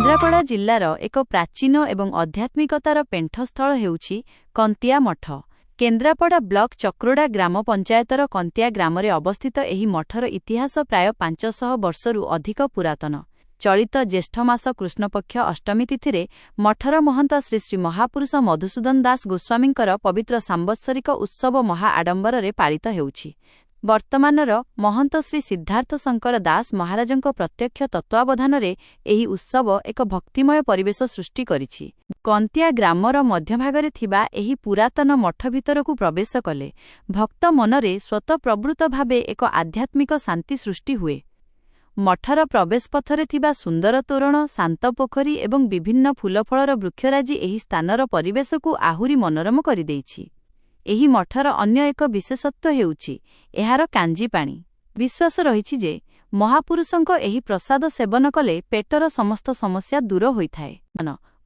केन्द्रापड़ा जिल्लार एक प्राचीन एवं आध्यात्मिकतार पेण्ठस्थल हेउछि कंतिया मठ। केन्द्रापड़ा ब्लॉक चक्रोडा ग्राम पंचायतर कंतिया ग्रामरे अवस्थित एही मठर इतिहास प्राय 500 वर्षरु अधिक पुरातन। चलित ज्येष्ठ मास कृष्णपक्ष अष्टमी तिथिरे मठर महंत श्री श्री महापुरुष मधुसूदन दास गोस्वामींकर पवित्र सांवत्सरिक उत्सव महा आडंबररे पालित हेउछि। वर्तमानर महंत श्री सिद्धार्थ शंकर दास महाराजंक प्रत्यक्ष तत्वावधानरे एही उत्सव एक भक्तिमय परिवेश सृष्टि करिछि। कंतिया ग्रामर मध्यभागरे थिबा एही पुरातन मठ भितरकु प्रवेश कले भक्त मनरे स्वतःप्रवृत्त भावे एक आध्यात्मिक शांति सृष्टि हुए। मठर प्रवेश पथरे थिबा सुंदर तोरण, शांत पोखरी एवं विभिन्न फूलफलर वृक्षराजी एही स्थानर परिवेशकु आहुरी मनोरम करिदेइछि। एही मठर अन्य एक विशेषत्व हेउछि एहार कांजी पानी। विश्वास रहिछि जे महापुरुषंक एही प्रसाद सेवन कले पेटर समस्त समस्या दूर होइथाए।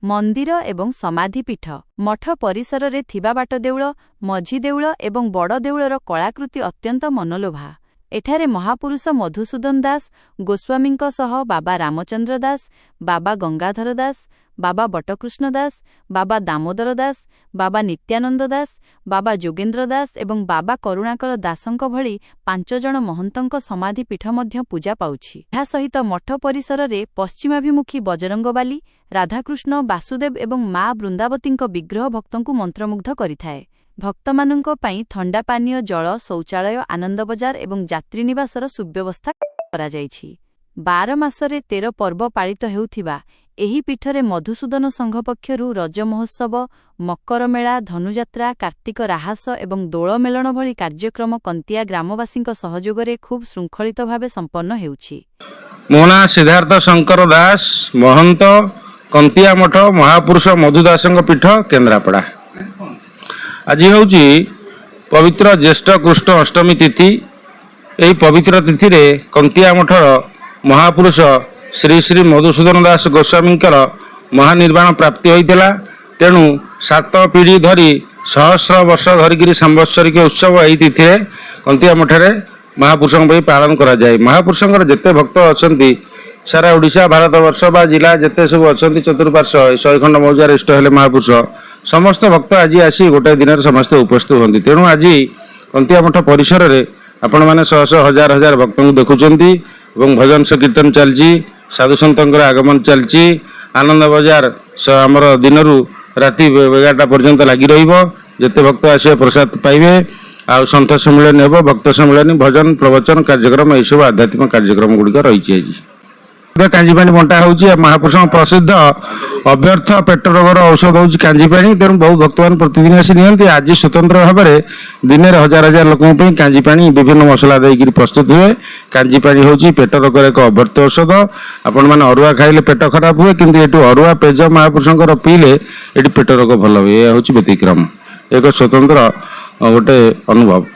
मंदिर एवं समाधिपीठ मठ परिसर रे थिबा बाट देउळ, मझी देउळ एवं बड़ देउळर कलाकृति अत्यंत मनलोभा। एठारे महापुरुष मधुसूदन दास गोस्वामींक सह बाबा रामचंद्र दास, बाबा गंगाधर दास, बाबा बटकृष्ण दास, बाबा दामोदर दास, बाबा नित्यानंद दास, बाबा जोगेन्द्र दास एवं बाबा करुणाकर दासंक भଳି 5 जण महंतंक समाधिपीठ मध्य पूजा पाउछि। ଏହା सहित मठ परिसରରେ पश्चिमाभिमुखी बजरंगबाली, राधाकृष्ण, वासुदेव एवं माँ बृंदावतींक विग्रह भक्तंकु मंत्रमुग्ध करिथाए। भक्तमानंक पई ठंडा पानीय जल, शौचालय, आनंद बजार एवं यात्री निवासर सुव्यवस्था करा जाइछि। 12 मासरे 13 पर्व पालित हेउथिबा एही पीठरे मधुसूदन संघ पक्षरु रज महोत्सव, मकर मेला, धनुयात्रा, कार्तिक राहास एवं दोल मेलन भଳି कार्यक्रम कंतिया ग्रामवासींक सहयोगरे खूब श्रृंखलित भावे संपन्न हेउछि। मोना सिद्धार्थ शंकर दास महंत कंतिया मठ महापुरुष मधुदासंक पीठ केन्द्रापड़ा। आज हूँ पवित्र ज्येष्ठ कृष्ण अष्टमी तिथि। यही पवित्र तिथि रे कंतिया मठर महापुरुष श्री श्री मधुसूदन दास गोस्वामींकर महानिर्वाण प्राप्ति होइतिला। तेणु 7 पीढ़ी धरी सहस्र वर्ष धरिकी सांवत्सरिक उत्सव यही तिथि रे कंतिया मठरे महापुरुषों पालन करा जाए। महापुरुषों जेते भक्त अच्छा सारा ओडिशा भारत वर्ष बा जिला जेते सब अच्छा चतुर्पार्श्व 100 खंड मौजार इष्ट हेले महापुरुष समस्त भक्त आज आसी गोटे दिन समस्त उपस्थित होती। तेणु आज कंतिया मठ परिसर में आपण मैंने शह शह हजार हजार भक्त को देखुंती और भजन संकीर्तन चलती, साधु सन्तर आगमन चलती। आनंद बजार आमर दिन राति 11टा पर्यंत लगी रते भक्त आसे प्रसाद पाइबे। आ सन्थ सम्मेलन हे, भक्त सम्मेलन, भजन प्रवचन कार्यक्रम यह सब आध्यात्मिक कार्यक्रम गुड़िक रही। कांजीपाणी बंटा हो महापुरुष प्रसिद्ध अव्यर्थ पेट रोगर औषध हूँ कांजीपाणी। तेणु बहु भक्त मान प्रतिदिन आसी नियंती। आज स्वतंत्र भाव में दिन में हजार हजार लोकों कांजीपाणी विभिन्न मसला देकर प्रस्तुत हुए। कांजीपाणी हूँ पेट रोगर एक अव्यर्थ औषध। आपण मैंने अरुआ खाइले पेट खराब हुए, किंतु ये अरुआ पेज महापुरुषंकर पीले ये पेट रोग भल हुए। यह हूँ व्यतिक्रम एक स्वतंत्र गोटे अनुभव।